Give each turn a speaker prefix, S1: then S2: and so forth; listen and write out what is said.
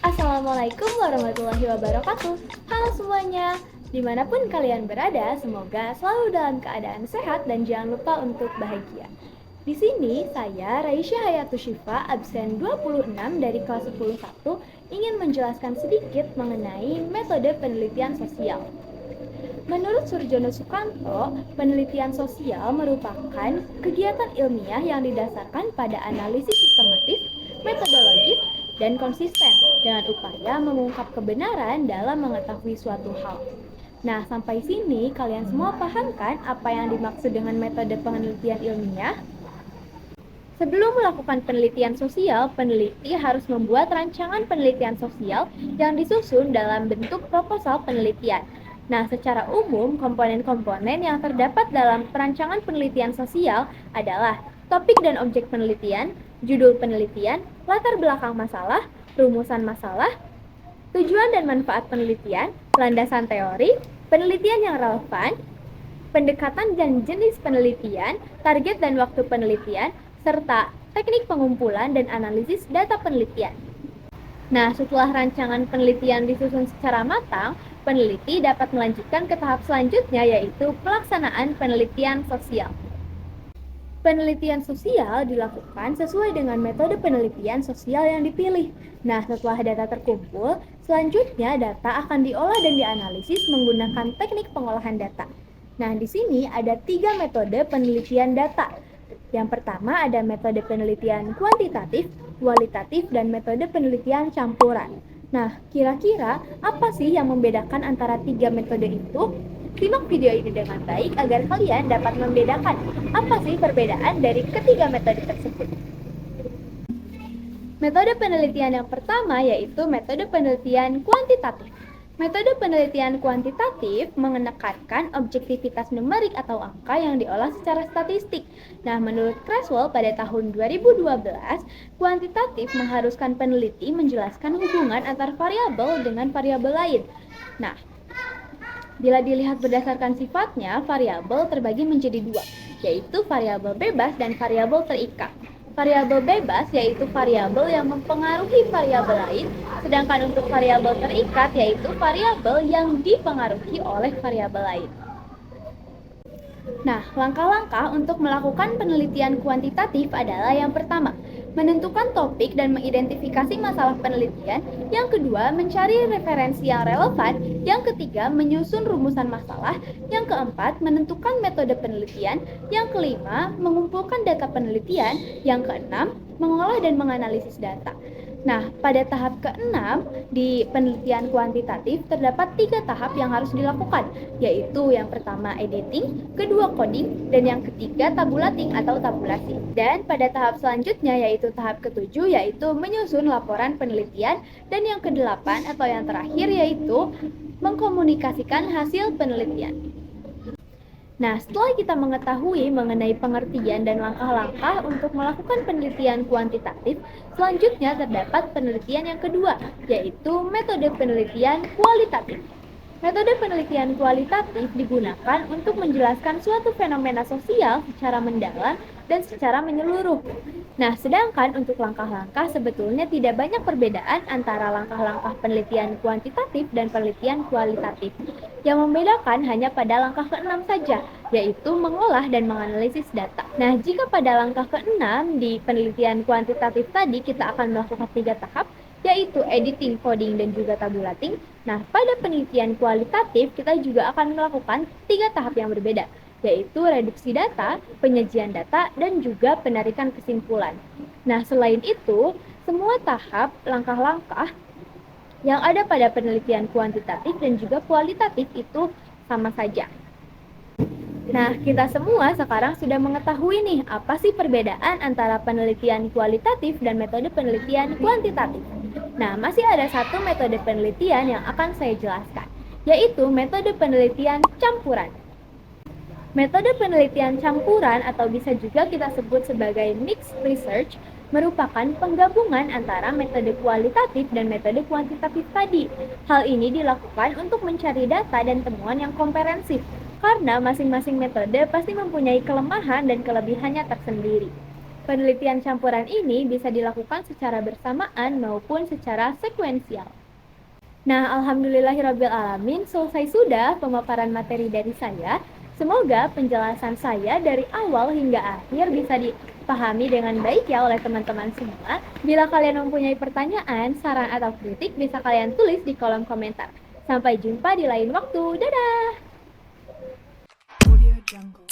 S1: Assalamualaikum warahmatullahi wabarakatuh. Halo semuanya, dimanapun kalian berada, semoga selalu dalam keadaan sehat dan jangan lupa untuk bahagia. Di sini saya Raisya Hayatus Syifa, absen 26 dari kelas 10.1, ingin menjelaskan sedikit mengenai metode penelitian sosial. Menurut Surjono Sukanto, penelitian sosial merupakan kegiatan ilmiah yang didasarkan pada analisis sistematis, metodologis, dan konsisten dengan upaya mengungkap kebenaran dalam mengetahui suatu hal. Nah, sampai sini kalian semua paham kan apa yang dimaksud dengan metode penelitian ilmiah? Sebelum melakukan penelitian sosial, peneliti harus membuat rancangan penelitian sosial yang disusun dalam bentuk proposal penelitian. Nah, secara umum, komponen-komponen yang terdapat dalam perancangan penelitian sosial adalah topik dan objek penelitian, judul penelitian, latar belakang masalah, rumusan masalah, tujuan dan manfaat penelitian, landasan teori, penelitian yang relevan, pendekatan dan jenis penelitian, target dan waktu penelitian, serta teknik pengumpulan dan analisis data penelitian. Nah, setelah rancangan penelitian disusun secara matang, peneliti dapat melanjutkan ke tahap selanjutnya, yaitu pelaksanaan penelitian sosial. Penelitian sosial dilakukan sesuai dengan metode penelitian sosial yang dipilih. Nah, setelah data terkumpul, selanjutnya data akan diolah dan dianalisis menggunakan teknik pengolahan data. Nah, di sini ada 3 metode penelitian data. Yang pertama ada metode penelitian kuantitatif, kualitatif, dan metode penelitian campuran. Nah, kira-kira apa sih yang membedakan antara 3 metode itu? Simak video ini dengan baik agar kalian dapat membedakan apa sih perbedaan dari ketiga metode tersebut. Metode penelitian yang pertama yaitu metode penelitian kuantitatif. Metode penelitian kuantitatif menekankan objektivitas numerik atau angka yang diolah secara statistik. Nah, menurut Creswell pada tahun 2012, kuantitatif mengharuskan peneliti menjelaskan hubungan antar variabel dengan variabel lain. Nah, bila dilihat berdasarkan sifatnya, variabel terbagi menjadi 2, yaitu variabel bebas dan variabel terikat. Variabel bebas yaitu variabel yang mempengaruhi variabel lain, sedangkan untuk variabel terikat yaitu variabel yang dipengaruhi oleh variabel lain. Nah, langkah-langkah untuk melakukan penelitian kuantitatif adalah yang pertama, menentukan topik dan mengidentifikasi masalah penelitian. Yang kedua, mencari referensi yang relevan. Yang ketiga, menyusun rumusan masalah. Yang keempat, menentukan metode penelitian. Yang kelima, mengumpulkan data penelitian. Yang keenam, mengolah dan menganalisis data. Nah, pada tahap keenam di penelitian kuantitatif terdapat 3 tahap yang harus dilakukan, yaitu yang pertama editing, kedua coding, dan yang ketiga tabulating atau tabulasi. Dan pada tahap selanjutnya yaitu tahap ketujuh yaitu menyusun laporan penelitian, dan yang kedelapan atau yang terakhir yaitu mengkomunikasikan hasil penelitian. Nah, setelah kita mengetahui mengenai pengertian dan langkah-langkah untuk melakukan penelitian kuantitatif, selanjutnya terdapat penelitian yang kedua, yaitu metode penelitian kualitatif. Metode penelitian kualitatif digunakan untuk menjelaskan suatu fenomena sosial secara mendalam dan secara menyeluruh. Nah, sedangkan untuk langkah-langkah sebetulnya tidak banyak perbedaan antara langkah-langkah penelitian kuantitatif dan penelitian kualitatif. Yang membedakan hanya pada langkah ke-6 saja, yaitu mengolah dan menganalisis data. Nah, jika pada langkah ke-6 di penelitian kuantitatif tadi kita akan melakukan 3 tahap, yaitu editing, coding, dan juga tabulating. Nah, pada penelitian kualitatif kita juga akan melakukan 3 tahap yang berbeda, yaitu reduksi data, penyajian data, dan juga penarikan kesimpulan. Nah, selain itu, semua tahap langkah-langkah yang ada pada penelitian kuantitatif dan juga kualitatif itu sama saja. Nah, kita semua sekarang sudah mengetahui nih apa sih perbedaan antara penelitian kualitatif dan metode penelitian kuantitatif. Nah, masih ada satu metode penelitian yang akan saya jelaskan, yaitu metode penelitian campuran. Metode penelitian campuran atau bisa juga kita sebut sebagai mixed research merupakan penggabungan antara metode kualitatif dan metode kuantitatif tadi. Hal ini dilakukan untuk mencari data dan temuan yang komprehensif. karena masing-masing metode pasti mempunyai kelemahan dan kelebihannya tersendiri. Penelitian campuran ini bisa dilakukan secara bersamaan maupun secara sekuensial. Nah, alhamdulillahirrabbilalamin, selesai sudah pemaparan materi dari saya. Semoga penjelasan saya dari awal hingga akhir bisa dipahami dengan baik ya oleh teman-teman semua. Bila kalian mempunyai pertanyaan, saran atau kritik, bisa kalian tulis di kolom komentar. Sampai jumpa di lain waktu. Dadah!
S2: Audio Jungle.